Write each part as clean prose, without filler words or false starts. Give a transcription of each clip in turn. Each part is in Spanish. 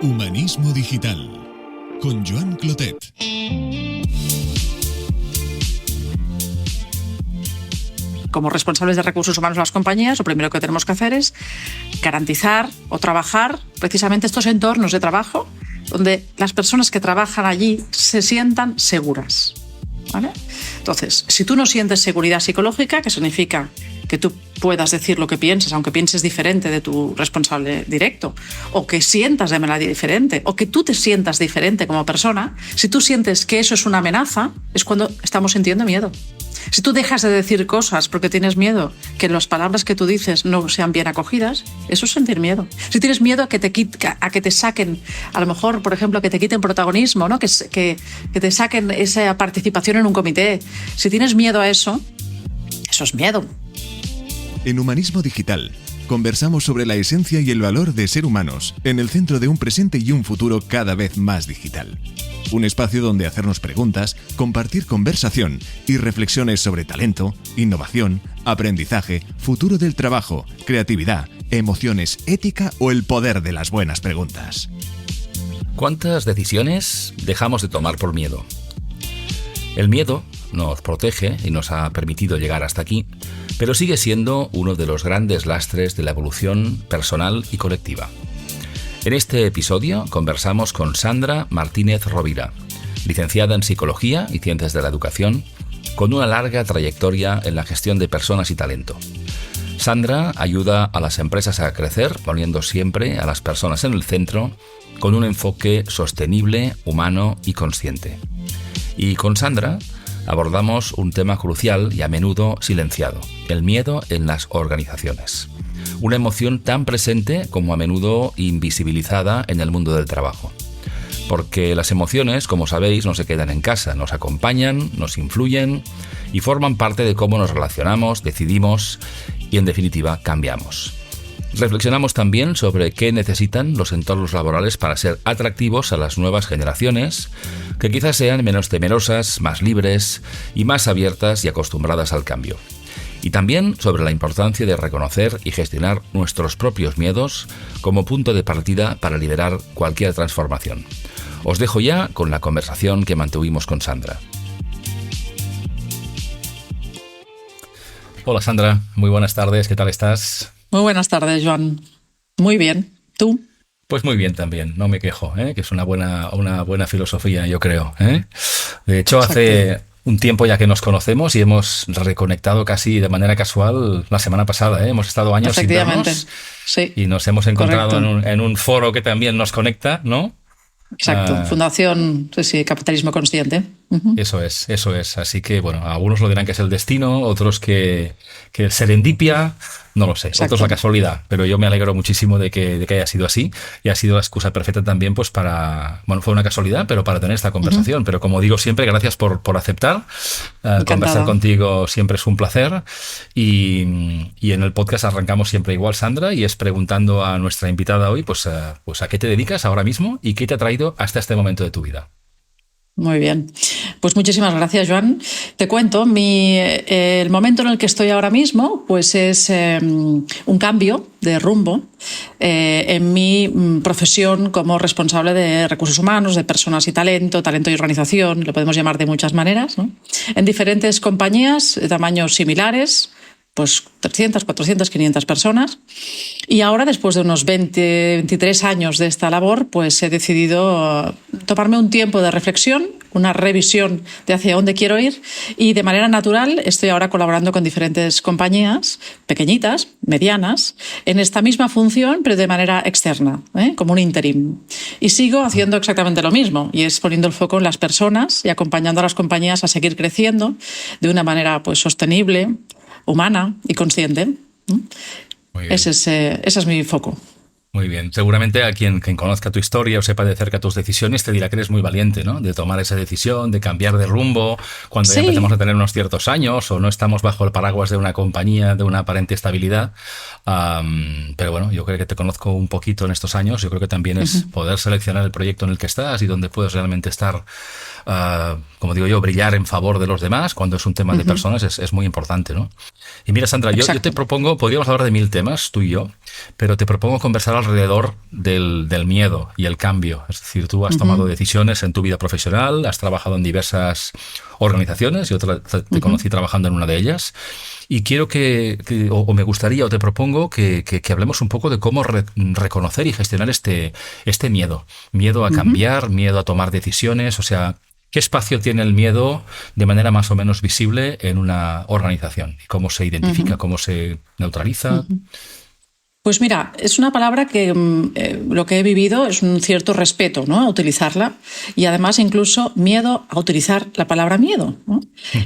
Humanismo Digital con Joan Clotet. Como responsables de recursos humanos de las compañías, lo primero que tenemos que hacer es garantizar o trabajar precisamente estos entornos de trabajo donde las personas que trabajan allí se sientan seguras, ¿vale? Entonces, si tú no sientes seguridad psicológica, que significa que tú puedas decir lo que piensas, aunque pienses diferente de tu responsable directo, o que sientas de manera diferente, o que tú te sientas diferente como persona, si tú sientes que eso es una amenaza, es cuando estamos sintiendo miedo. Si tú dejas de decir cosas porque tienes miedo que las palabras que tú dices no sean bien acogidas, eso es sentir miedo. Si tienes miedo a que te saquen, a lo mejor, por ejemplo, que te quiten protagonismo, ¿no? que te saquen esa participación en un comité, si tienes miedo a eso, eso es miedo. En Humanismo Digital conversamos sobre la esencia y el valor de ser humanos en el centro de un presente y un futuro cada vez más digital. Un espacio donde hacernos preguntas, compartir conversación y reflexiones sobre talento, innovación, aprendizaje, futuro del trabajo, creatividad, emociones, ética o el poder de las buenas preguntas. ¿Cuántas decisiones dejamos de tomar por miedo? El miedo nos protege y nos ha permitido llegar hasta aquí, pero sigue siendo uno de los grandes lastres de la evolución personal y colectiva. En este episodio conversamos con Sandra Martínez Rovira, licenciada en Psicología y Ciencias de la Educación, con una larga trayectoria en la gestión de personas y talento. Sandra ayuda a las empresas a crecer poniendo siempre a las personas en el centro, con un enfoque sostenible, humano y consciente. Y con Sandra abordamos un tema crucial y a menudo silenciado: el miedo en las organizaciones. Una emoción tan presente como a menudo invisibilizada en el mundo del trabajo. Porque las emociones, como sabéis, no se quedan en casa, nos acompañan, nos influyen y forman parte de cómo nos relacionamos, decidimos y, en definitiva, cambiamos. Reflexionamos también sobre qué necesitan los entornos laborales para ser atractivos a las nuevas generaciones, que quizás sean menos temerosas, más libres y más abiertas y acostumbradas al cambio. Y también sobre la importancia de reconocer y gestionar nuestros propios miedos como punto de partida para liderar cualquier transformación. Os dejo ya con la conversación que mantuvimos con Sandra. Hola Sandra, muy buenas tardes, ¿qué tal estás? Muy buenas tardes, Joan. Muy bien. ¿Tú? Pues muy bien también, no me quejo, que es una buena filosofía, yo creo. De hecho, Exacto. Hace un tiempo ya que nos conocemos y hemos reconectado casi de manera casual la semana pasada. Hemos estado años sin vernos, sí, y nos hemos encontrado correcto. en un foro que también nos conecta, ¿no? Exacto. Fundación Capitalismo Consciente. Uh-huh. Eso es. Así que, bueno, algunos lo dirán que es el destino, otros que serendipia, no lo sé, Exacto. otros la casualidad, pero yo me alegro muchísimo de que haya sido así y ha sido la excusa perfecta también pues para, bueno, fue una casualidad, pero para tener esta conversación. Uh-huh. Pero como digo siempre, gracias por aceptar. Conversar contigo siempre es un placer y en el podcast arrancamos siempre igual, Sandra, y es preguntando a nuestra invitada hoy pues a qué te dedicas ahora mismo y qué te ha traído hasta este momento de tu vida. Muy bien. Pues muchísimas gracias, Joan. Te cuento, el momento en el que estoy ahora mismo pues es un cambio de rumbo en mi profesión como responsable de recursos humanos, de personas y talento y organización, lo podemos llamar de muchas maneras, ¿no? En diferentes compañías de tamaños similares, pues 300, 400, 500 personas. Y ahora, después de unos 23 años de esta labor, pues he decidido tomarme un tiempo de reflexión, una revisión de hacia dónde quiero ir, y de manera natural estoy ahora colaborando con diferentes compañías, pequeñitas, medianas, en esta misma función, pero de manera externa, como un interim. Y sigo haciendo exactamente lo mismo, y es poniendo el foco en las personas y acompañando a las compañías a seguir creciendo de una manera pues sostenible, humana y consciente. Ese es mi foco. Muy bien. Seguramente a quien conozca tu historia o sepa de cerca tus decisiones te dirá que eres muy valiente, ¿no? De tomar esa decisión, de cambiar de rumbo cuando ya empezamos a tener unos ciertos años o no estamos bajo el paraguas de una compañía de una aparente estabilidad. Pero bueno, yo creo que te conozco un poquito en estos años. Yo creo que también es poder seleccionar el proyecto en el que estás y donde puedes realmente estar, como digo yo, brillar en favor de los demás cuando es un tema de personas es muy importante, ¿no? Y mira, Sandra, yo te propongo, podríamos hablar de 1000 temas, tú y yo, pero te propongo conversar alrededor del miedo y el cambio. Es decir, tú has tomado decisiones en tu vida profesional, has trabajado en diversas organizaciones, yo te conocí trabajando en una de ellas, y quiero o me gustaría, o te propongo que hablemos un poco de cómo reconocer y gestionar este miedo. Miedo a cambiar, miedo a tomar decisiones, o sea, ¿qué espacio tiene el miedo de manera más o menos visible en una organización? ¿Cómo se identifica? ¿Cómo se neutraliza? Pues mira, es una palabra que lo que he vivido es un cierto respeto, ¿no?, a utilizarla, y además incluso miedo a utilizar la palabra miedo, ¿no?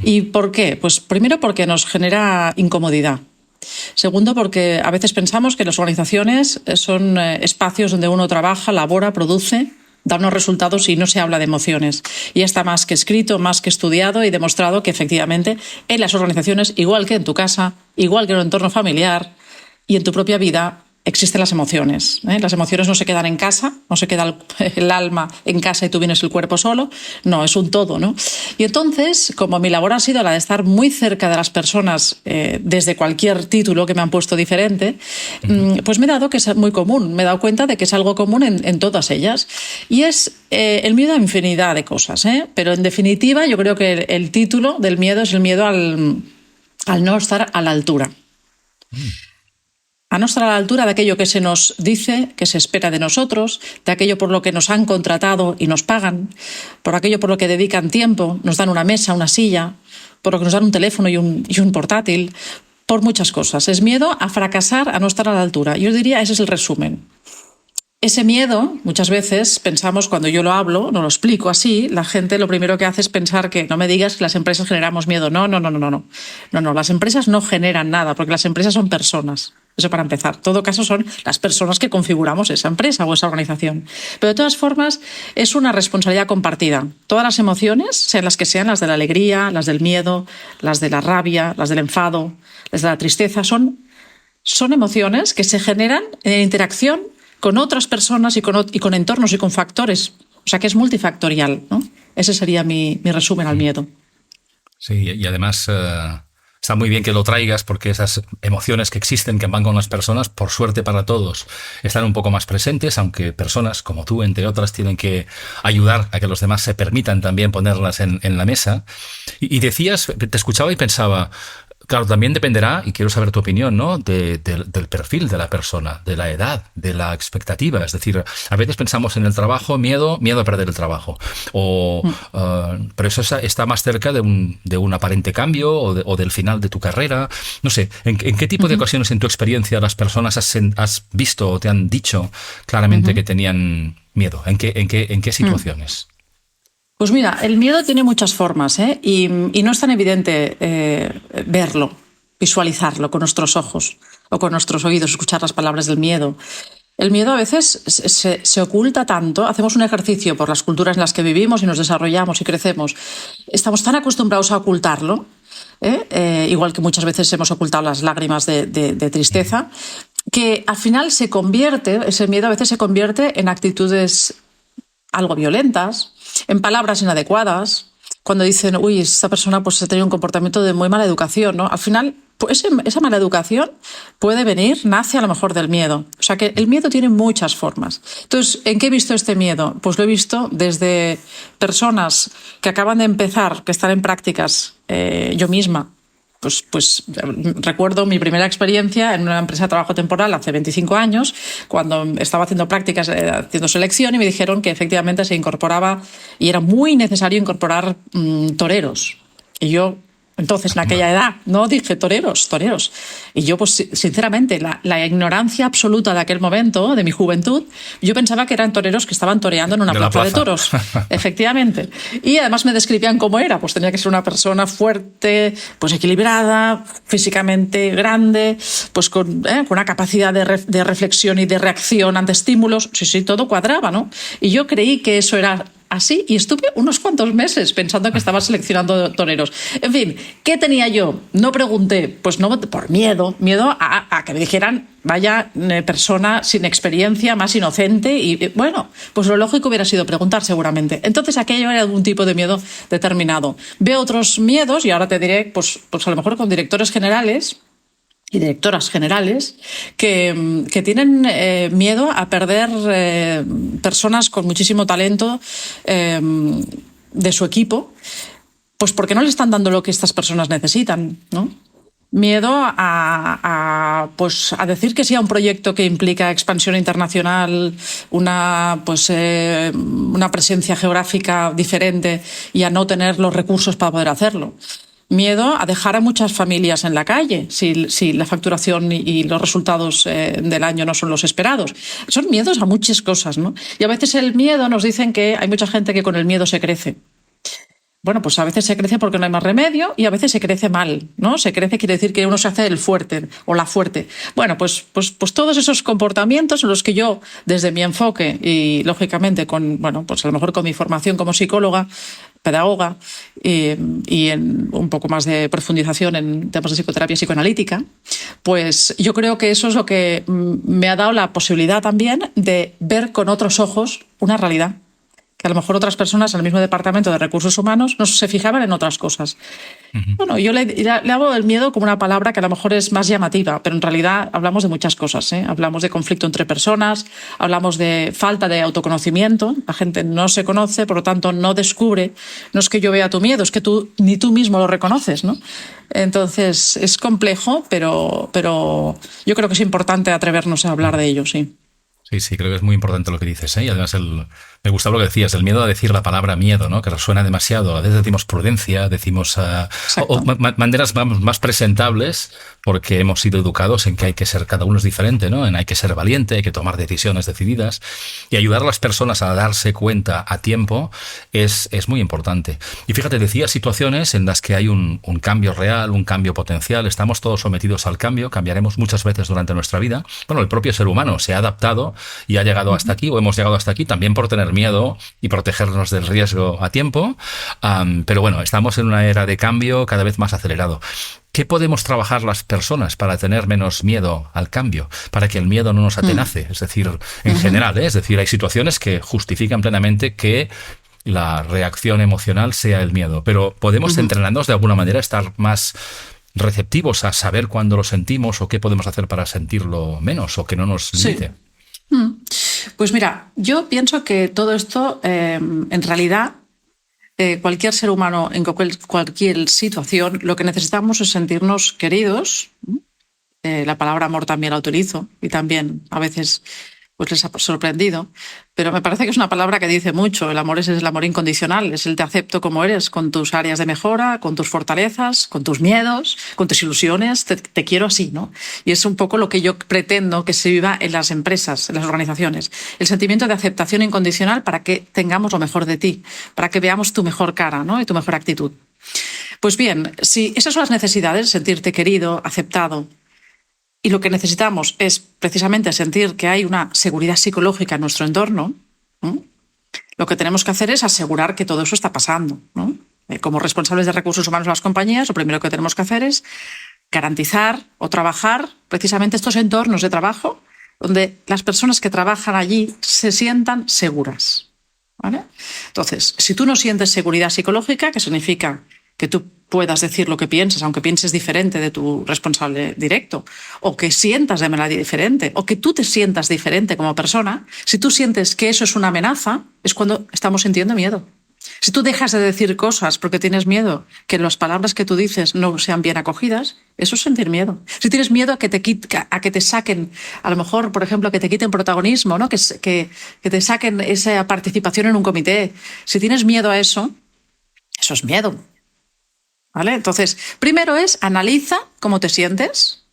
¿Y por qué? Pues primero porque nos genera incomodidad. Segundo, porque a veces pensamos que las organizaciones son espacios donde uno trabaja, labora, produce, da unos resultados y no se habla de emociones. Y está más que escrito, más que estudiado y demostrado que efectivamente en las organizaciones, igual que en tu casa, igual que en un entorno familiar y en tu propia vida, existen las emociones, ¿eh? Las emociones no se quedan en casa, no se queda el alma en casa y tú vienes el cuerpo solo, no, es un todo, ¿no? Y entonces, como mi labor ha sido la de estar muy cerca de las personas desde cualquier título que me han puesto diferente, pues me he dado que es muy común, me he dado cuenta de que es algo común en todas ellas. Y es el miedo a infinidad de cosas, ¿eh? Pero en definitiva yo creo que el título del miedo es el miedo al no estar a la altura. A no estar a la altura de aquello que se nos dice, que se espera de nosotros, de aquello por lo que nos han contratado y nos pagan, por aquello por lo que dedican tiempo, nos dan una mesa, una silla, por lo que nos dan un teléfono y un portátil, por muchas cosas. Es miedo a fracasar, a no estar a la altura. Yo diría, ese es el resumen. Ese miedo, muchas veces pensamos, cuando yo lo hablo, no lo explico así, la gente lo primero que hace es pensar que no me digas que las empresas generamos miedo. No, las empresas no generan nada, porque las empresas son personas. Eso para empezar. En todo caso son las personas que configuramos esa empresa o esa organización. Pero de todas formas es una responsabilidad compartida. Todas las emociones, sean las que sean, las de la alegría, las del miedo, las de la rabia, las del enfado, las de la tristeza, son emociones que se generan en interacción con otras personas y con entornos y con factores. O sea que es multifactorial, ¿no? Ese sería mi resumen al miedo. Sí, y además está muy bien que lo traigas, porque esas emociones que existen, que van con las personas, por suerte para todos, están un poco más presentes, aunque personas como tú, entre otras, tienen que ayudar a que los demás se permitan también ponerlas en la mesa. Y decías, te escuchaba y pensaba, claro, también dependerá, y quiero saber tu opinión, ¿no?, del perfil de la persona, de la edad, de la expectativa. Es decir, a veces pensamos en el trabajo, miedo a perder el trabajo. Pero eso está más cerca de un aparente cambio o del final de tu carrera. No sé, ¿en qué tipo de ocasiones en tu experiencia las personas has visto o te han dicho claramente que tenían miedo? ¿En qué situaciones? Pues mira, el miedo tiene muchas formas, ¿eh? Y no es tan evidente verlo, visualizarlo con nuestros ojos o con nuestros oídos, escuchar las palabras del miedo. El miedo a veces se oculta tanto, hacemos un ejercicio por las culturas en las que vivimos y nos desarrollamos y crecemos. Estamos tan acostumbrados a ocultarlo, igual que muchas veces hemos ocultado las lágrimas de tristeza, que al final ese miedo a veces se convierte en actitudes algo violentas, en palabras inadecuadas, cuando dicen, uy, esta persona pues ha tenido un comportamiento de muy mala educación, ¿no? Al final, pues esa mala educación nace a lo mejor del miedo. O sea que el miedo tiene muchas formas. Entonces, ¿en qué he visto este miedo? Pues lo he visto desde personas que acaban de empezar, que están en prácticas, yo misma. Pues recuerdo mi primera experiencia en una empresa de trabajo temporal hace 25 años, cuando estaba haciendo prácticas, haciendo selección, y me dijeron que efectivamente se incorporaba y era muy necesario incorporar toreros. Y yo, entonces, en aquella edad, no dije toreros. Y yo, pues sinceramente, la ignorancia absoluta de aquel momento, de mi juventud, yo pensaba que eran toreros que estaban toreando en una plaza de toros. Efectivamente. Y además me describían cómo era. Pues tenía que ser una persona fuerte, pues equilibrada, físicamente grande, pues con una capacidad de reflexión y de reacción ante estímulos. Sí, todo cuadraba, ¿no? Y yo creí que eso era así, y estuve unos cuantos meses pensando que estaba seleccionando toreros. En fin, ¿qué tenía yo? No pregunté, pues no, por miedo a que me dijeran, vaya persona sin experiencia, más inocente, y bueno, pues lo lógico hubiera sido preguntar seguramente. Entonces aquello era un tipo de miedo determinado. Veo otros miedos, y ahora te diré, pues a lo mejor con directores generales, y directoras generales que tienen miedo a perder personas con muchísimo talento de su equipo, pues porque no le están dando lo que estas personas necesitan, ¿no? Miedo a decir que sí a un proyecto que implica expansión internacional, una presencia geográfica diferente y a no tener los recursos para poder hacerlo. Miedo a dejar a muchas familias en la calle si la facturación y los resultados del año no son los esperados. Son miedos a muchas cosas, ¿no? Y a veces el miedo, nos dicen que hay mucha gente que con el miedo se crece. Bueno, pues a veces se crece porque no hay más remedio y a veces se crece mal, ¿no? Se crece quiere decir que uno se hace el fuerte o la fuerte. Bueno, pues todos esos comportamientos en los que yo, desde mi enfoque y lógicamente pues a lo mejor con mi formación como psicóloga, pedagoga y en un poco más de profundización en temas de psicoterapia psicoanalítica, pues yo creo que eso es lo que me ha dado la posibilidad también de ver con otros ojos una realidad que a lo mejor otras personas en el mismo departamento de recursos humanos no se fijaban en otras cosas. Bueno, yo le hablo del miedo como una palabra que a lo mejor es más llamativa, pero en realidad hablamos de muchas cosas, ¿eh? Hablamos de conflicto entre personas, hablamos de falta de autoconocimiento, la gente no se conoce, por lo tanto no descubre, no es que yo vea tu miedo, es que ni tú mismo lo reconoces, ¿no? Entonces es complejo, pero yo creo que es importante atrevernos a hablar de ello, sí. Sí, creo que es muy importante lo que dices, ¿eh? Y además me gustaba lo que decías, el miedo a decir la palabra miedo, ¿no? Que resuena demasiado. A veces decimos prudencia, decimos maneras más presentables, porque hemos sido educados en que hay que ser, cada uno es diferente, ¿no? En hay que ser valiente, hay que tomar decisiones decididas. Y ayudar a las personas a darse cuenta a tiempo es muy importante. Y fíjate, decía situaciones en las que hay un cambio real, un cambio potencial. Estamos todos sometidos al cambio, cambiaremos muchas veces durante nuestra vida. Bueno, el propio ser humano se ha adaptado y ha llegado hasta aquí, o hemos llegado hasta aquí, también por tener miedo y protegernos del riesgo a tiempo. Pero bueno, estamos en una era de cambio cada vez más acelerado. ¿Qué podemos trabajar las personas para tener menos miedo al cambio? Para que el miedo no nos atenace. Es decir, en general, es decir, hay situaciones que justifican plenamente que la reacción emocional sea el miedo. Pero podemos entrenarnos de alguna manera a estar más receptivos a saber cuándo lo sentimos o qué podemos hacer para sentirlo menos o que no nos limite. Sí. Pues mira, yo pienso que todo esto, en realidad, cualquier ser humano en cualquier situación, lo que necesitamos es sentirnos queridos. La palabra amor también la utilizo y también a veces pues les ha sorprendido, pero me parece que es una palabra que dice mucho. El amor es el amor incondicional, es el te acepto como eres, con tus áreas de mejora, con tus fortalezas, con tus miedos, con tus ilusiones, te quiero así, ¿no? Y es un poco lo que yo pretendo que se viva en las empresas, en las organizaciones. El sentimiento de aceptación incondicional para que tengamos lo mejor de ti, para que veamos tu mejor cara, ¿no? Y tu mejor actitud. Pues bien, si esas son las necesidades, sentirte querido, aceptado, y lo que necesitamos es precisamente sentir que hay una seguridad psicológica en nuestro entorno, ¿no? Lo que tenemos que hacer es asegurar que todo eso está pasando, ¿no? Como responsables de recursos humanos de las compañías, lo primero que tenemos que hacer es garantizar o trabajar precisamente estos entornos de trabajo donde las personas que trabajan allí se sientan seguras, ¿vale? Entonces, si tú no sientes seguridad psicológica, que significa que tú puedas decir lo que piensas, aunque pienses diferente de tu responsable directo, o que sientas de manera diferente, o que tú te sientas diferente como persona, si tú sientes que eso es una amenaza, es cuando estamos sintiendo miedo. Si tú dejas de decir cosas porque tienes miedo que las palabras que tú dices no sean bien acogidas, eso es sentir miedo. Si tienes miedo a que te saquen, a lo mejor, por ejemplo, que te quiten protagonismo, ¿no? que te saquen esa participación en un comité, si tienes miedo a eso es miedo. ¿Vale? Entonces, primero es analiza cómo te sientes.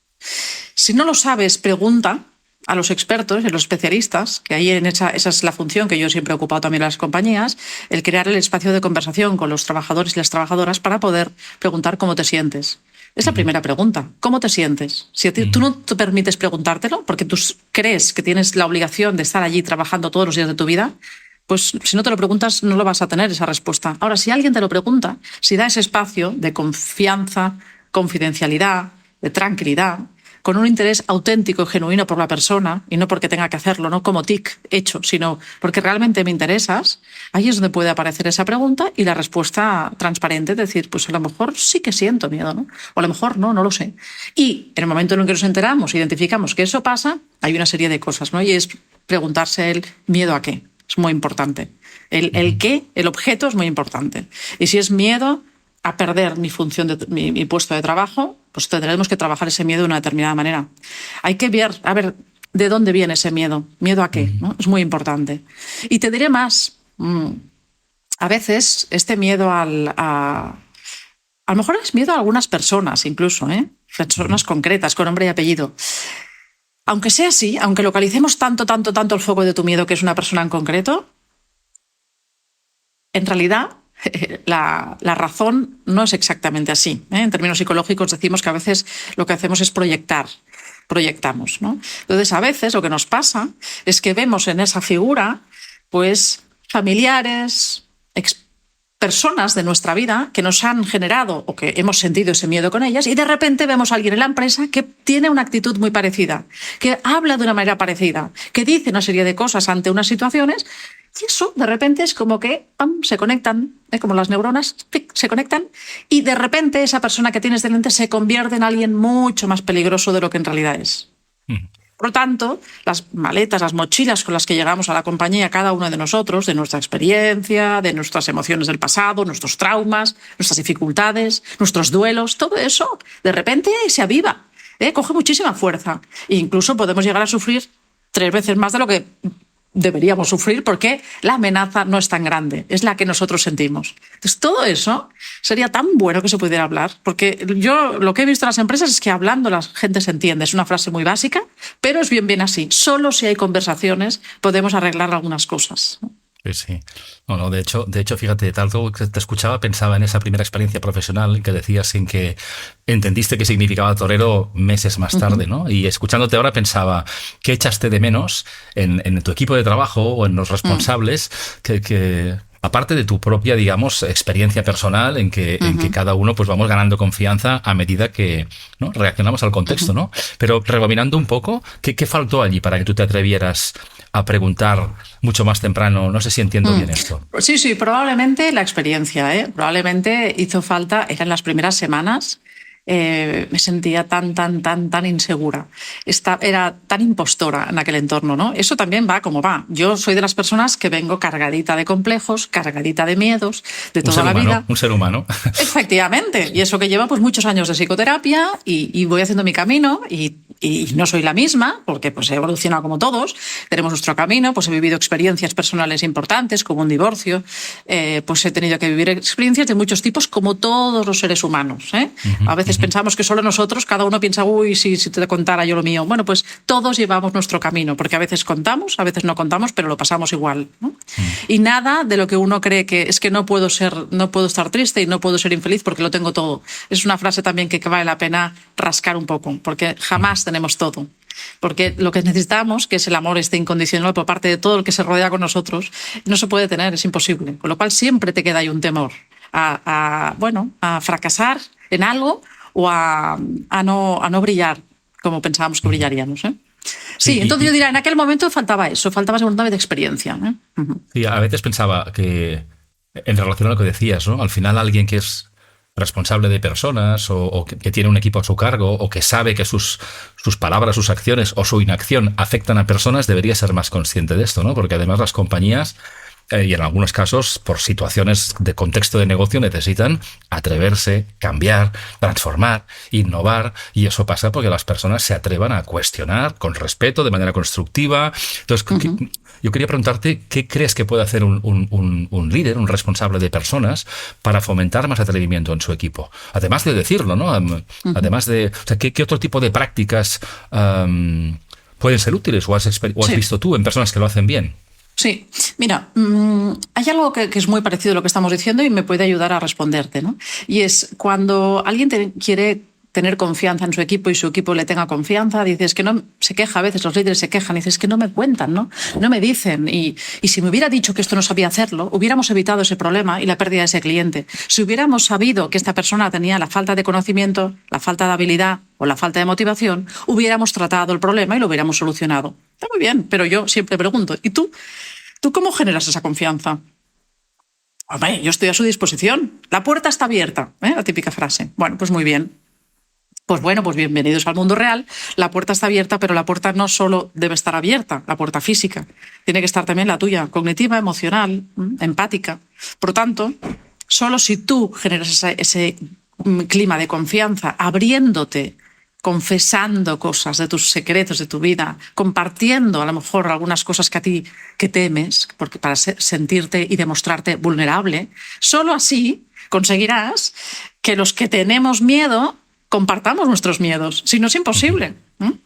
Si no lo sabes, pregunta a los expertos, a los especialistas, que ahí esa es la función que yo siempre he ocupado también en las compañías, el crear el espacio de conversación con los trabajadores y las trabajadoras para poder preguntar cómo te sientes. Es la primera pregunta. ¿Cómo te sientes? Si tú no te permites preguntártelo, porque tú crees que tienes la obligación de estar allí trabajando todos los días de tu vida, pues si no te lo preguntas no lo vas a tener esa respuesta. Ahora, si alguien te lo pregunta, si da ese espacio de confianza, confidencialidad, de tranquilidad, con un interés auténtico y genuino por la persona, y no porque tenga que hacerlo, no como tic hecho, sino porque realmente me interesas, ahí es donde puede aparecer esa pregunta y la respuesta transparente, es decir, pues a lo mejor sí que siento miedo, ¿no? O a lo mejor no, no lo sé. Y en el momento en el que nos enteramos, identificamos que eso pasa, hay una serie de cosas, ¿no? Y es preguntarse el miedo a qué. Es muy importante. El qué, el objeto es muy importante. Y si es miedo a perder mi función, mi puesto de trabajo, pues tendremos que trabajar ese miedo de una determinada manera. Hay que ver, a ver, de dónde viene ese miedo. ¿Miedo a qué? ¿No? Es muy importante. Y te diré más. A veces este miedo a lo mejor es miedo a algunas personas incluso, personas concretas, con nombre y apellido. Aunque sea así, aunque localicemos tanto el foco de tu miedo que es una persona en concreto, en realidad la razón no es exactamente así. En términos psicológicos decimos que a veces lo que hacemos es proyectamos, ¿no? Entonces, a veces lo que nos pasa es que vemos en esa figura pues familiares, personas de nuestra vida que nos han generado o que hemos sentido ese miedo con ellas, y de repente vemos a alguien en la empresa que tiene una actitud muy parecida, que habla de una manera parecida, que dice una serie de cosas ante unas situaciones, y eso de repente es como que se conectan, como las neuronas se conectan, y de repente esa persona que tienes delante se convierte en alguien mucho más peligroso de lo que en realidad es. Por lo tanto, las maletas, las mochilas con las que llegamos a la compañía, cada uno de nosotros, de nuestra experiencia, de nuestras emociones del pasado, nuestros traumas, nuestras dificultades, nuestros duelos, todo eso de repente se aviva, coge muchísima fuerza. E incluso podemos llegar a sufrir 3 veces más de lo que deberíamos sufrir, porque la amenaza no es tan grande, es la que nosotros sentimos. Entonces, todo eso sería tan bueno que se pudiera hablar, porque yo lo que he visto en las empresas es que hablando la gente se entiende. Es una frase muy básica, pero es bien así. Solo si hay conversaciones podemos arreglar algunas cosas. Sí. No, de hecho, fíjate, tal como te escuchaba, pensaba en esa primera experiencia profesional que decías en que entendiste qué significaba torero meses más tarde, ¿no? Y escuchándote ahora pensaba, ¿qué echaste de menos en tu equipo de trabajo o en los responsables que aparte de tu propia, digamos, experiencia personal en que cada uno pues vamos ganando confianza a medida que, ¿no?, reaccionamos al contexto, ¿no? Pero rebobinando un poco, ¿qué faltó allí para que tú te atrevieras a preguntar mucho más temprano? No sé si entiendo bien esto. Sí, probablemente la experiencia, probablemente hizo falta, eran las primeras semanas. Me sentía tan insegura. Era tan impostora en aquel entorno, ¿no? Eso también va como va. Yo soy de las personas que vengo cargadita de complejos, cargadita de miedos, de toda la vida. Un ser humano. Efectivamente. Y eso que lleva pues muchos años de psicoterapia y voy haciendo mi camino y no soy la misma, porque pues he evolucionado como todos, tenemos nuestro camino, pues he vivido experiencias personales importantes, como un divorcio, pues he tenido que vivir experiencias de muchos tipos, como todos los seres humanos, A veces pensamos que solo nosotros, cada uno piensa, uy, si te contara yo lo mío. Bueno, pues todos llevamos nuestro camino, porque a veces contamos, a veces no contamos, pero lo pasamos igual, ¿no? Y nada de lo que uno cree que es que no puedo estar triste y no puedo ser infeliz porque lo tengo todo. Es una frase también que vale la pena rascar un poco, porque jamás tenemos todo. Porque lo que necesitamos, que es el amor incondicional por parte de todo el que se rodea con nosotros, no se puede tener, es imposible. Con lo cual siempre te queda ahí un temor a fracasar en algo o a no brillar como pensábamos que brillaríamos. Sí, entonces yo diría, en aquel momento faltaba eso, faltaba seguramente de experiencia. Sí, a veces pensaba que, en relación a lo que decías, ¿no?, al final alguien que es responsable de personas o que tiene un equipo a su cargo o que sabe que sus palabras, sus acciones o su inacción afectan a personas, debería ser más consciente de esto, ¿no? Porque además las compañías, y en algunos casos por situaciones de contexto de negocio, necesitan atreverse, cambiar, transformar, innovar, y eso pasa porque las personas se atrevan a cuestionar con respeto, de manera constructiva. Entonces, yo quería preguntarte, ¿qué crees que puede hacer un líder, un responsable de personas, para fomentar más atrevimiento en su equipo? Además de decirlo, ¿no? Además de, o sea, ¿qué otro tipo de prácticas pueden ser útiles o has visto tú en personas que lo hacen bien? Sí, mira, hay algo que es muy parecido a lo que estamos diciendo y me puede ayudar a responderte, ¿no? Y es cuando alguien te quiere tener confianza en su equipo y su equipo le tenga confianza. Dices que no, se queja a veces, los líderes se quejan, dices que no me cuentan, ¿no? No me dicen. Y si me hubiera dicho que esto no sabía hacerlo, hubiéramos evitado ese problema y la pérdida de ese cliente. Si hubiéramos sabido que esta persona tenía la falta de conocimiento, la falta de habilidad o la falta de motivación, hubiéramos tratado el problema y lo hubiéramos solucionado. Está muy bien, pero yo siempre pregunto, ¿y tú? ¿Tú cómo generas esa confianza? Hombre, yo estoy a su disposición. La puerta está abierta, ¿eh? La típica frase. Bueno, pues muy bien. Pues bueno, pues bienvenidos al mundo real. La puerta está abierta, pero la puerta no solo debe estar abierta, la puerta física. Tiene que estar también la tuya, cognitiva, emocional, empática. Por lo tanto, solo si tú generas ese clima de confianza, abriéndote, confesando cosas de tus secretos de tu vida, compartiendo a lo mejor algunas cosas que a ti que temes, porque para sentirte y demostrarte vulnerable, solo así conseguirás que los que tenemos miedo compartamos nuestros miedos. Si no, es imposible.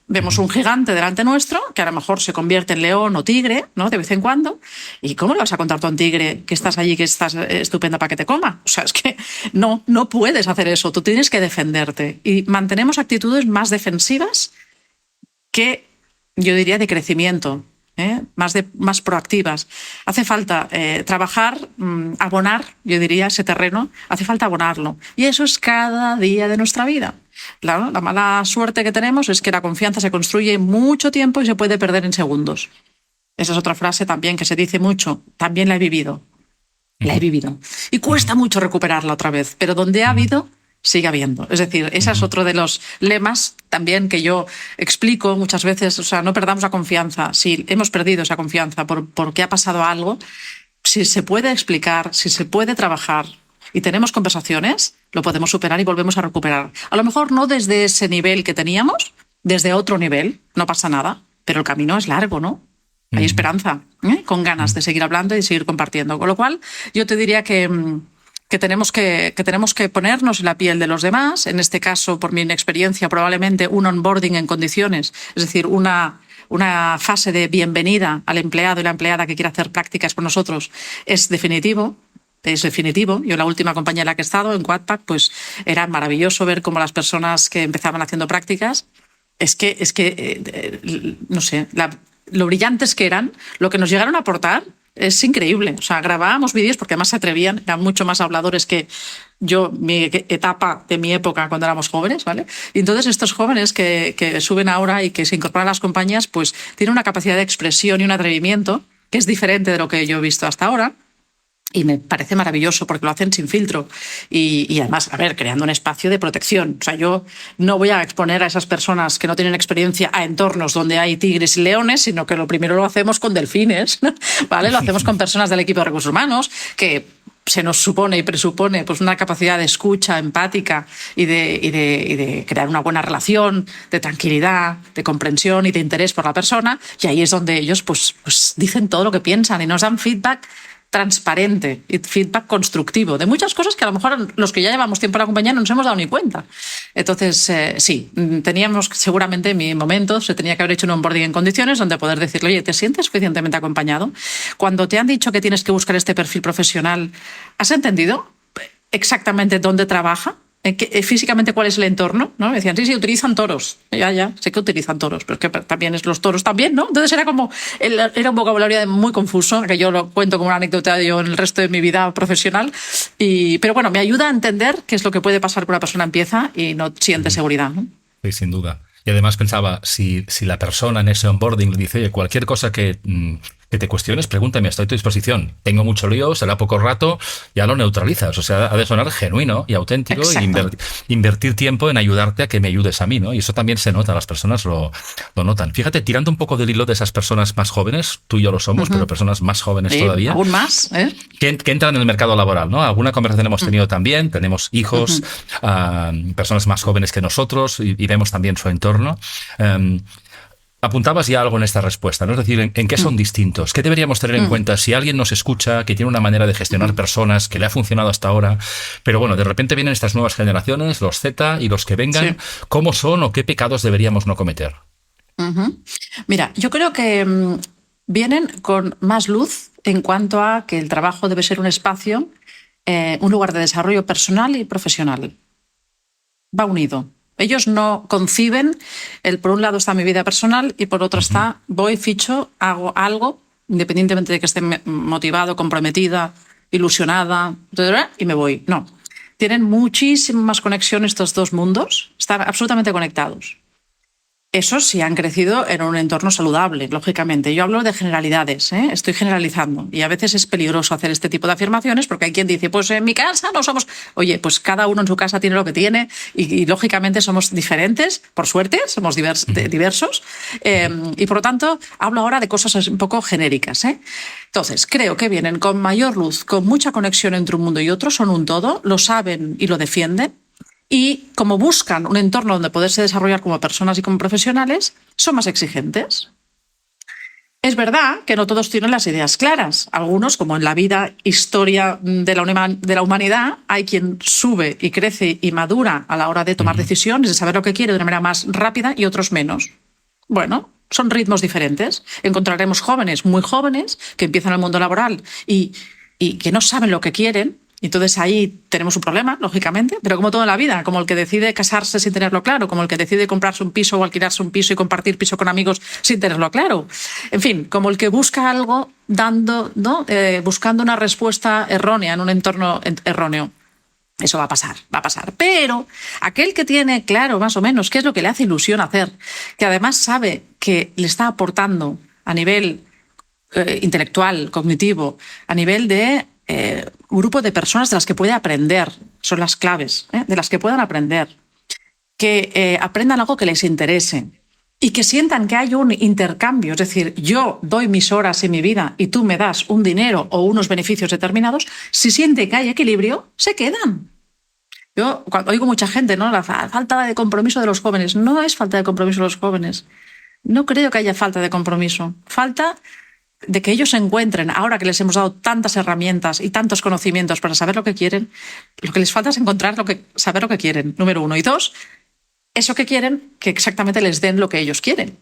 Vemos un gigante delante nuestro que a lo mejor se convierte en león o tigre, ¿no? De vez en cuando. ¿Y cómo le vas a contar tú a un tigre que estás allí, que estás estupenda para que te coma? O sea, es que no puedes hacer eso. Tú tienes que defenderte. Y mantenemos actitudes más defensivas que, yo diría, de crecimiento. Más proactivas. Hace falta trabajar, abonar, yo diría, ese terreno, hace falta abonarlo. Y eso es cada día de nuestra vida. La mala suerte que tenemos es que la confianza se construye en mucho tiempo y se puede perder en segundos. Esa es otra frase también que se dice mucho. También la he vivido. La he vivido. Y cuesta mucho recuperarla otra vez, pero donde ha habido, sigue habiendo. Es decir, ese es otro de los lemas también que yo explico muchas veces. O sea, no perdamos la confianza. Si hemos perdido esa confianza porque ha pasado algo, si se puede explicar, si se puede trabajar y tenemos conversaciones, lo podemos superar y volvemos a recuperar. A lo mejor no desde ese nivel que teníamos, desde otro nivel, no pasa nada, pero el camino es largo, ¿no? Hay esperanza, con ganas de seguir hablando y de seguir compartiendo. Con lo cual, yo te diría que tenemos que ponernos en la piel de los demás. En este caso, por mi inexperiencia, probablemente un onboarding en condiciones, es decir, una fase de bienvenida al empleado y la empleada que quiera hacer prácticas con nosotros es definitivo. Es definitivo. Yo la última compañía en la que he estado, en Quadpack, pues era maravilloso ver cómo las personas que empezaban haciendo prácticas, no sé, lo brillantes que eran, lo que nos llegaron a aportar, es increíble. O sea, grabábamos vídeos porque además se atrevían, eran mucho más habladores que yo, mi etapa de mi época cuando éramos jóvenes, ¿vale? Y entonces estos jóvenes que suben ahora y que se incorporan a las compañías, pues tienen una capacidad de expresión y un atrevimiento que es diferente de lo que yo he visto hasta ahora. Y me parece maravilloso porque lo hacen sin filtro y además, a ver, creando un espacio de protección. O sea, yo no voy a exponer a esas personas que no tienen experiencia a entornos donde hay tigres y leones, sino que lo primero lo hacemos con delfines, ¿vale? Lo hacemos con personas del equipo de recursos humanos que se nos supone y presupone pues una capacidad de escucha empática y de crear una buena relación, de tranquilidad, de comprensión y de interés por la persona. Y ahí es donde ellos pues dicen todo lo que piensan y nos dan feedback transparente y feedback constructivo de muchas cosas que a lo mejor los que ya llevamos tiempo en la compañía no nos hemos dado ni cuenta. Entonces, sí, teníamos seguramente en mi momento, se tenía que haber hecho un onboarding en condiciones donde poder decirle, oye, ¿te sientes suficientemente acompañado? Cuando te han dicho que tienes que buscar este perfil profesional, ¿has entendido exactamente dónde trabaja? Físicamente cuál es el entorno, ¿no? Me decían, sí, utilizan toros. Ya, sé que utilizan toros, pero es que también es los toros también, ¿no? Entonces era un vocabulario muy confuso, que yo lo cuento como una anécdota yo en el resto de mi vida profesional. Pero bueno, me ayuda a entender qué es lo que puede pasar cuando una persona empieza y no siente seguridad, ¿no? Sí, sin duda. Y además pensaba, si la persona en ese onboarding le dice, oye, cualquier cosa que te cuestiones, pregúntame, estoy a tu disposición. Tengo mucho lío, será poco rato, ya lo neutralizas. O sea, ha de sonar genuino y auténtico y invertir tiempo en ayudarte a que me ayudes a mí, ¿no? Y eso también se nota, las personas lo notan. Fíjate, tirando un poco del hilo de esas personas más jóvenes, tú y yo lo somos, pero personas más jóvenes todavía. Aún más, que entran en el mercado laboral, ¿no? Alguna conversación hemos tenido también, tenemos hijos, personas más jóvenes que nosotros y vemos también su entorno. Apuntabas ya algo en esta respuesta, ¿no? Es decir, ¿en qué son distintos? ¿Qué deberíamos tener en cuenta si alguien nos escucha, que tiene una manera de gestionar personas, que le ha funcionado hasta ahora, pero bueno, de repente vienen estas nuevas generaciones, los Z y los que vengan, ¿cómo son o qué pecados deberíamos no cometer? Mira, yo creo que vienen con más luz en cuanto a que el trabajo debe ser un espacio, un lugar de desarrollo personal y profesional. Va unido. Ellos no conciben por un lado está mi vida personal y por otro está voy, ficho, hago algo, independientemente de que esté motivado, comprometida, ilusionada, y me voy. No. Tienen muchísimas conexiones estos dos mundos, están absolutamente conectados. Eso sí han crecido en un entorno saludable, lógicamente. Yo hablo de generalidades, estoy generalizando. Y a veces es peligroso hacer este tipo de afirmaciones porque hay quien dice, pues en mi casa no somos... Oye, pues cada uno en su casa tiene lo que tiene y lógicamente somos diferentes, por suerte, somos diversos. Y por lo tanto, hablo ahora de cosas un poco genéricas. Entonces, creo que vienen con mayor luz, con mucha conexión entre un mundo y otro, son un todo, lo saben y lo defienden. Y como buscan un entorno donde poderse desarrollar como personas y como profesionales, son más exigentes. Es verdad que no todos tienen las ideas claras. Algunos, como en la vida, historia de la humanidad, hay quien sube y crece y madura a la hora de tomar decisiones, de saber lo que quiere de una manera más rápida y otros menos. Bueno, son ritmos diferentes. Encontraremos jóvenes muy jóvenes que empiezan el mundo laboral y que no saben lo que quieren. Entonces ahí tenemos un problema, lógicamente, pero como todo en la vida, como el que decide casarse sin tenerlo claro, como el que decide comprarse un piso o alquilarse un piso y compartir piso con amigos sin tenerlo claro. En fin, como el que busca algo buscando una respuesta errónea en un entorno erróneo. Eso va a pasar. Pero aquel que tiene claro más o menos qué es lo que le hace ilusión hacer, que además sabe que le está aportando a nivel intelectual, cognitivo, a nivel de grupo de personas de las que puede aprender, son las claves, de las que puedan aprender, que aprendan algo que les interese y que sientan que hay un intercambio, es decir, yo doy mis horas en mi vida y tú me das un dinero o unos beneficios determinados, si sienten que hay equilibrio, se quedan. Yo cuando oigo mucha gente, ¿no? La falta de compromiso de los jóvenes, no es falta de compromiso de los jóvenes, no creo que haya falta de compromiso, falta de que ellos se encuentren, ahora que les hemos dado tantas herramientas y tantos conocimientos para saber lo que quieren, lo que les falta es encontrar saber lo que quieren, número uno. Y dos, eso que quieren, que exactamente les den lo que ellos quieren.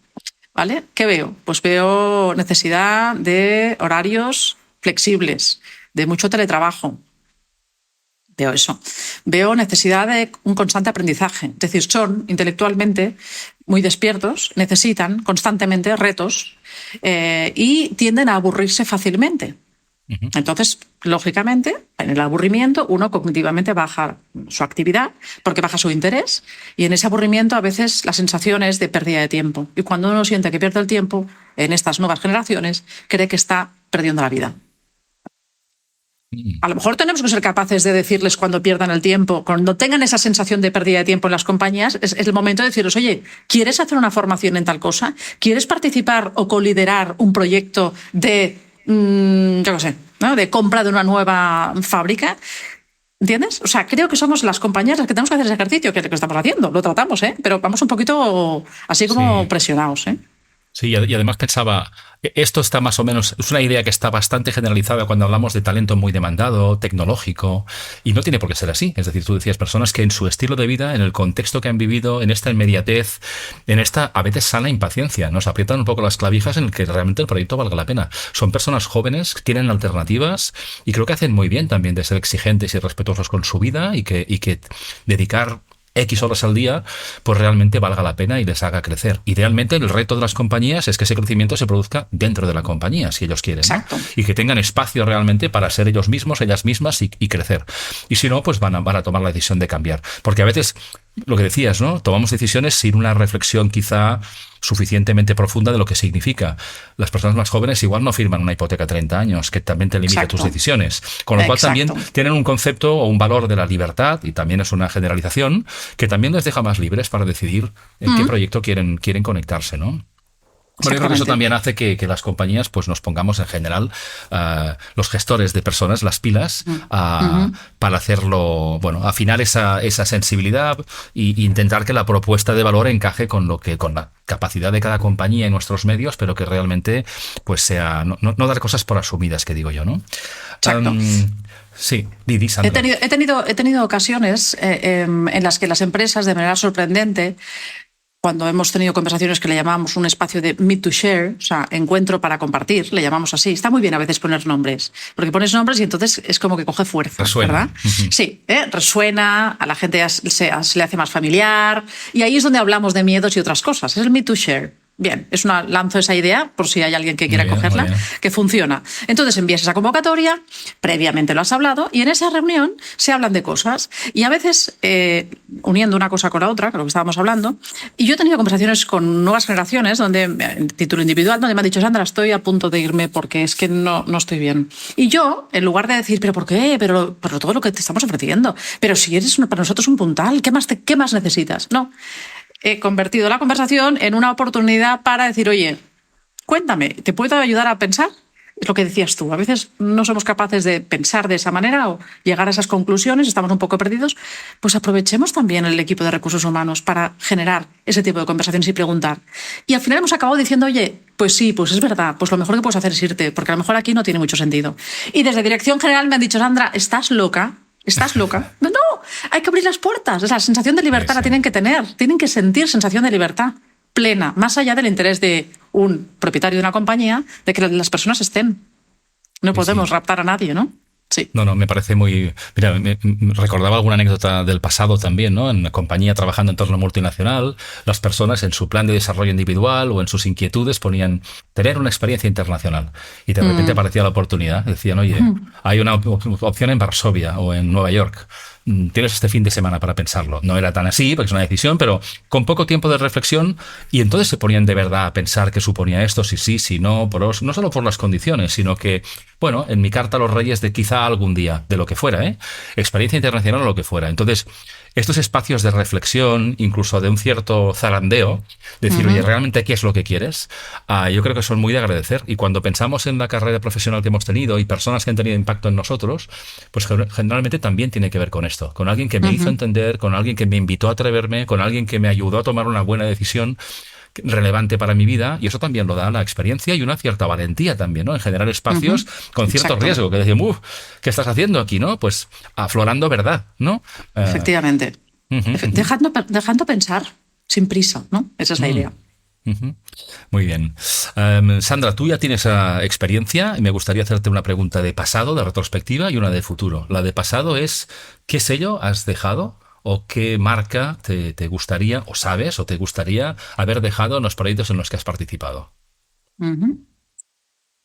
¿Vale? ¿Qué veo? Pues veo necesidad de horarios flexibles, de mucho teletrabajo. Veo eso. Veo necesidad de un constante aprendizaje. Es decir, son intelectualmente muy despiertos, necesitan constantemente retos y tienden a aburrirse fácilmente. Entonces, lógicamente, en el aburrimiento uno cognitivamente baja su actividad porque baja su interés y en ese aburrimiento a veces la sensación es de pérdida de tiempo. Y cuando uno siente que pierde el tiempo, en estas nuevas generaciones, cree que está perdiendo la vida. A lo mejor tenemos que ser capaces de decirles cuando pierdan el tiempo, cuando tengan esa sensación de pérdida de tiempo en las compañías, es el momento de decirles, oye, ¿quieres hacer una formación en tal cosa? ¿Quieres participar o coliderar un proyecto de, ¿no? de compra de una nueva fábrica? ¿Entiendes? O sea, creo que somos las compañías las que tenemos que hacer ese ejercicio, que es lo que estamos haciendo, lo tratamos, pero vamos un poquito así como presionados, Sí, y además pensaba, esto está más o menos, es una idea que está bastante generalizada cuando hablamos de talento muy demandado, tecnológico, y no tiene por qué ser así. Es decir, tú decías personas que en su estilo de vida, en el contexto que han vivido, en esta inmediatez, en esta a veces sana impaciencia, nos aprietan un poco las clavijas en el que realmente el proyecto valga la pena. Son personas jóvenes, tienen alternativas y creo que hacen muy bien también de ser exigentes y respetuosos con su vida y que dedicar X horas al día, pues realmente valga la pena y les haga crecer. Idealmente, el reto de las compañías es que ese crecimiento se produzca dentro de la compañía, si ellos quieren, ¿no? Y que tengan espacio realmente para ser ellos mismos, ellas mismas y crecer. Y si no, pues van a tomar la decisión de cambiar. Porque a veces, lo que decías, ¿no? Tomamos decisiones sin una reflexión quizá suficientemente profunda de lo que significa. Las personas más jóvenes igual no firman una hipoteca a 30 años, que también te limita tus decisiones. Con lo cual también tienen un concepto o un valor de la libertad, y también es una generalización, que también les deja más libres para decidir en qué proyecto quieren conectarse, ¿no? Bueno, yo creo que eso también hace que las compañías pues nos pongamos en general, los gestores de personas, las pilas, para hacerlo, bueno, afinar esa sensibilidad e intentar que la propuesta de valor encaje con la capacidad de cada compañía y nuestros medios, pero que realmente pues sea, no dar cosas por asumidas, que digo yo, ¿no? Exacto. Sí, Didi, Sandra. He tenido ocasiones en las que las empresas, de manera sorprendente, cuando hemos tenido conversaciones que le llamamos un espacio de meet to share, o sea, encuentro para compartir, le llamamos así. Está muy bien a veces poner nombres, porque pones nombres y entonces es como que coge fuerza, resuena. ¿verdad? Sí, resuena, a la gente se le hace más familiar, y ahí es donde hablamos de miedos y otras cosas. Es el meet to share. Bien, lanzo esa idea por si hay alguien que quiera cogerla, que funciona. Entonces envías esa convocatoria, previamente lo has hablado, y en esa reunión se hablan de cosas. Y a veces, uniendo una cosa con la otra, que lo que estábamos hablando, y yo he tenido conversaciones con nuevas generaciones, donde, en título individual, donde me han dicho, Sandra, estoy a punto de irme porque es que no estoy bien. Y yo, en lugar de decir, ¿pero por qué? Pero todo lo que te estamos ofreciendo. Pero si eres para nosotros un puntal, ¿qué más necesitas? No. He convertido la conversación en una oportunidad para decir, oye, cuéntame, ¿te puedo ayudar a pensar? Es lo que decías tú, a veces no somos capaces de pensar de esa manera o llegar a esas conclusiones, estamos un poco perdidos, pues aprovechemos también el equipo de recursos humanos para generar ese tipo de conversaciones y preguntar. Y al final hemos acabado diciendo, oye, pues sí, pues es verdad, pues lo mejor que puedes hacer es irte, porque a lo mejor aquí no tiene mucho sentido. Y desde Dirección General me han dicho, Sandra, ¿estás loca? ¿Estás loca? No, hay que abrir las puertas. La sensación de libertad la tienen que tener. Tienen que sentir sensación de libertad plena, más allá del interés de un propietario de una compañía, de que las personas estén. No podemos raptar a nadie, ¿no? Sí. No, me parece muy... Mira, me recordaba alguna anécdota del pasado también, ¿no? En una compañía trabajando en entorno multinacional, las personas en su plan de desarrollo individual o en sus inquietudes ponían tener una experiencia internacional. Y de repente aparecía la oportunidad. Decían, oye, hay una opción en Varsovia o en Nueva York. Tienes este fin de semana para pensarlo. No era tan así, porque es una decisión, pero con poco tiempo de reflexión, y entonces se ponían de verdad a pensar qué suponía esto, si sí, si no, no solo por las condiciones, sino que, bueno, en mi carta a los reyes de quizá algún día, de lo que fuera, experiencia internacional o lo que fuera. Entonces, estos espacios de reflexión, incluso de un cierto zarandeo, decir, oye, ¿realmente qué es lo que quieres? Yo creo que son muy de agradecer. Y cuando pensamos en la carrera profesional que hemos tenido y personas que han tenido impacto en nosotros, pues generalmente también tiene que ver con esto, con alguien que me hizo entender, con alguien que me invitó a atreverme, con alguien que me ayudó a tomar una buena decisión relevante para mi vida, y eso también lo da la experiencia y una cierta valentía también, ¿no? En generar espacios con cierto riesgo, que decimos, ¿qué estás haciendo aquí, no? Pues aflorando verdad, ¿no? Efectivamente. Dejando pensar, sin prisa, ¿no? Esa es la idea. Muy bien. Sandra, tú ya tienes experiencia y me gustaría hacerte una pregunta de pasado, de retrospectiva, y una de futuro. La de pasado es, ¿qué sello has dejado o qué marca te gustaría, o sabes, o te gustaría haber dejado en los proyectos en los que has participado?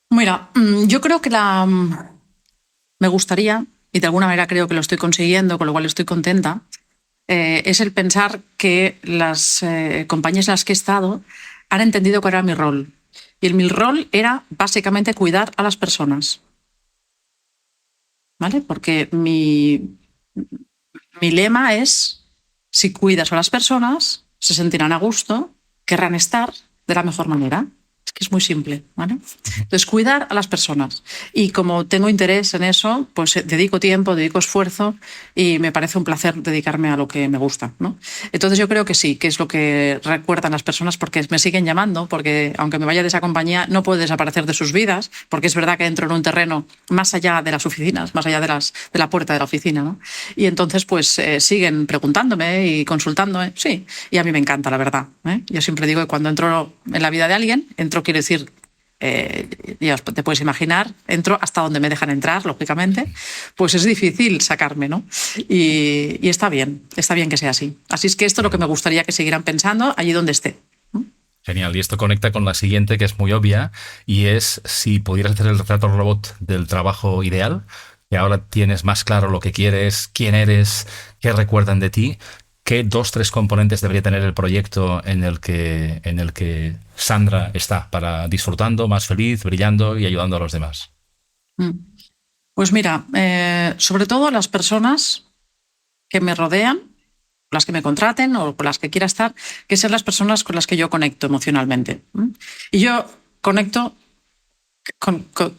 Mira, yo creo que me gustaría, y de alguna manera creo que lo estoy consiguiendo, con lo cual estoy contenta, es el pensar que las compañías en las que he estado han entendido cuál era mi rol. Y mi rol era básicamente cuidar a las personas. ¿Vale? Porque mi lema es, si cuidas a las personas, se sentirán a gusto, querrán estar de la mejor manera. Es que es muy simple, ¿vale? Entonces, cuidar a las personas. Y como tengo interés en eso, pues dedico tiempo, dedico esfuerzo y me parece un placer dedicarme a lo que me gusta, ¿no? Entonces, yo creo que sí, que es lo que recuerdan las personas, porque me siguen llamando, porque aunque me vaya de esa compañía, no puedo desaparecer de sus vidas, porque es verdad que entro en un terreno más allá de las oficinas, más allá de la puerta de la oficina, ¿no? Y entonces, pues siguen preguntándome y consultándome, sí, y a mí me encanta, la verdad, ¿eh? Yo siempre digo que cuando entro en la vida de alguien, quiero decir, ya te puedes imaginar, entro hasta donde me dejan entrar, lógicamente, pues es difícil sacarme, ¿no? Y está bien que sea así. Así es que esto es lo que me gustaría que siguieran pensando allí donde esté. Genial, y esto conecta con la siguiente, que es muy obvia, y es si pudieras hacer el retrato robot del trabajo ideal, y ahora tienes más claro lo que quieres, quién eres, qué recuerdan de ti, ¿qué 2-3 componentes debería tener el proyecto en el que Sandra está para disfrutando, más feliz, brillando y ayudando a los demás? Pues mira, sobre todo las personas que me rodean, las que me contraten o con las que quiera estar, que sean las personas con las que yo conecto emocionalmente. Y yo conecto,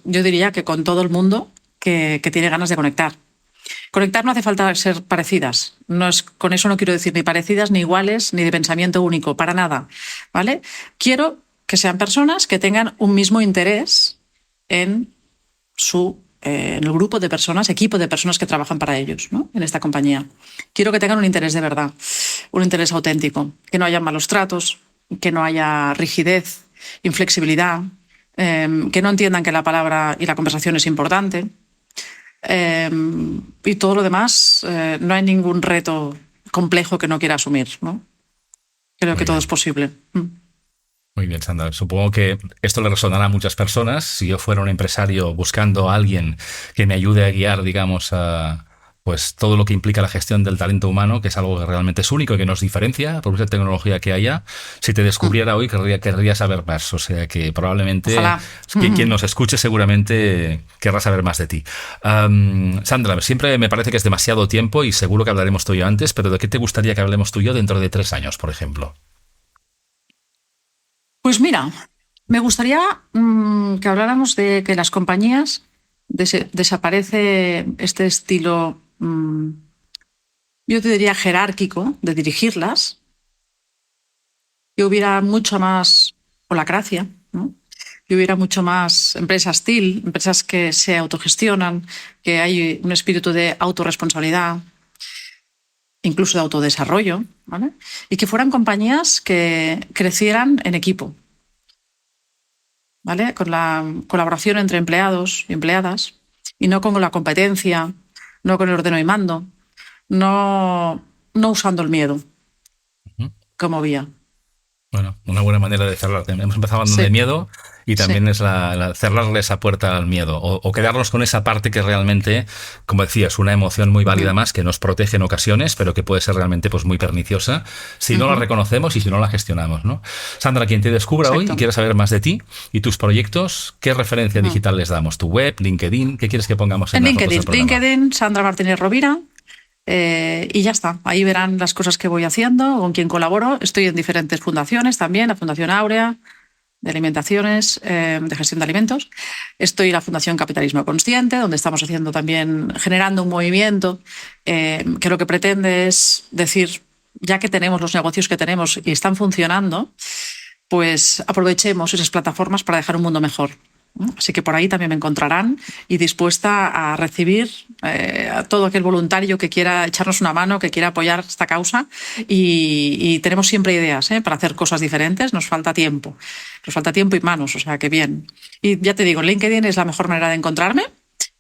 yo diría que con todo el mundo que tiene ganas de conectar. Conectar no hace falta ser parecidas. Con eso no quiero decir ni parecidas, ni iguales, ni de pensamiento único, para nada, ¿vale? Quiero que sean personas que tengan un mismo interés en su en el grupo de personas, equipo de personas que trabajan para ellos, ¿no? En esta compañía. Quiero que tengan un interés de verdad, un interés auténtico, que no haya malos tratos, que no haya rigidez, inflexibilidad, que no entiendan que la palabra y la conversación es importante. Y todo lo demás, no hay ningún reto complejo que no quiera asumir, ¿no? Creo que todo es posible. Muy bien, Sandra. Supongo que esto le resonará a muchas personas. Si yo fuera un empresario buscando a alguien que me ayude a guiar, digamos, a pues todo lo que implica la gestión del talento humano, que es algo que realmente es único y que nos diferencia por mucha tecnología que haya, si te descubriera hoy querría saber más. O sea que probablemente quien nos escuche seguramente querrá saber más de ti. Sandra, siempre me parece que es demasiado tiempo y seguro que hablaremos tú y yo antes, pero ¿de qué te gustaría que hablemos tú y yo dentro de 3 años, por ejemplo? Pues mira, me gustaría que habláramos de que las compañías desaparece este estilo, yo te diría jerárquico, de dirigirlas, que hubiera mucho más holacracia, ¿no? Que hubiera mucho más empresas TIL, empresas que se autogestionan, que hay un espíritu de autorresponsabilidad, incluso de autodesarrollo, ¿vale? Y que fueran compañías que crecieran en equipo, ¿vale? Con la colaboración entre empleados y empleadas, y no con la competencia, no con el ordeno y mando, no usando el miedo como vía. Bueno, una buena manera de cerrar. Hemos empezado hablando de miedo y también es cerrarle esa puerta al miedo o quedarnos con esa parte que realmente, como decías, una emoción muy válida más que nos protege en ocasiones, pero que puede ser realmente pues muy perniciosa si no la reconocemos y si no la gestionamos, ¿no? Sandra, quien te descubra hoy y quiera saber más de ti y tus proyectos, ¿qué referencia digital les damos? ¿Tu web, LinkedIn? ¿Qué quieres que pongamos en LinkedIn, Sandra Martínez Rovira. Y ya está, ahí verán las cosas que voy haciendo, con quien colaboro. Estoy en diferentes fundaciones también, la Fundación Áurea, de alimentaciones, de gestión de alimentos. Estoy en la Fundación Capitalismo Consciente, donde estamos haciendo también, generando un movimiento que lo que pretende es decir, ya que tenemos los negocios que tenemos y están funcionando, pues aprovechemos esas plataformas para dejar un mundo mejor. Así que por ahí también me encontrarán y dispuesta a recibir a todo aquel voluntario que quiera echarnos una mano, que quiera apoyar esta causa y tenemos siempre ideas para hacer cosas diferentes. Nos falta tiempo y manos, o sea que bien. Y ya te digo, LinkedIn es la mejor manera de encontrarme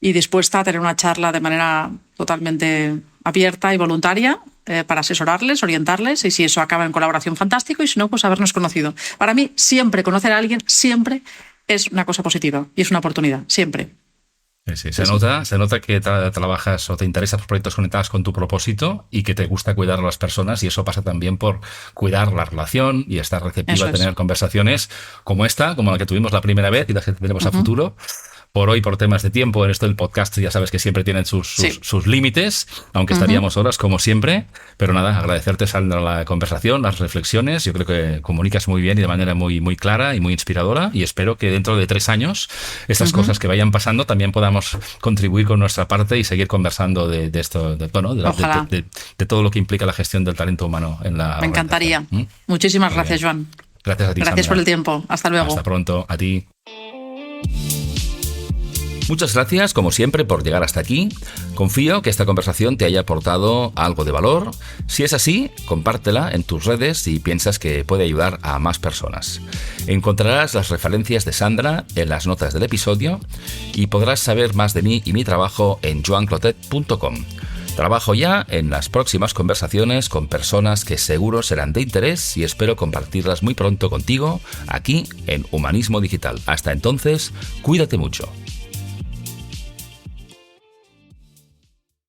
y dispuesta a tener una charla de manera totalmente abierta y voluntaria para asesorarles, orientarles y si eso acaba en colaboración, fantástico, y si no, pues habernos conocido. Para mí, siempre conocer a alguien, siempre es una cosa positiva y es una oportunidad, siempre. Sí, se nota que trabajas o te interesan los proyectos conectados con tu propósito y que te gusta cuidar a las personas, y eso pasa también por cuidar la relación y estar receptiva a tener conversaciones como esta, como la que tuvimos la primera vez y las que tendremos a futuro. Por hoy, por temas de tiempo, en esto del podcast ya sabes que siempre tienen sus límites, aunque estaríamos horas como siempre. Pero nada, agradecerte, Sandra, la conversación, las reflexiones. Yo creo que comunicas muy bien y de manera muy, muy clara y muy inspiradora, y espero que dentro de 3 años estas cosas que vayan pasando también podamos contribuir con nuestra parte y seguir conversando de esto, de todo lo que implica la gestión del talento humano en la Me encantaría. Muchísimas gracias, Joan. Gracias a ti, Gracias Sandra. por el tiempo. Hasta luego. Hasta pronto. A ti. Muchas gracias, como siempre, por llegar hasta aquí. Confío que esta conversación te haya aportado algo de valor. Si es así, compártela en tus redes si piensas que puede ayudar a más personas. Encontrarás las referencias de Sandra en las notas del episodio y podrás saber más de mí y mi trabajo en joanclotet.com. Trabajo ya en las próximas conversaciones con personas que seguro serán de interés y espero compartirlas muy pronto contigo aquí en Humanismo Digital. Hasta entonces, cuídate mucho.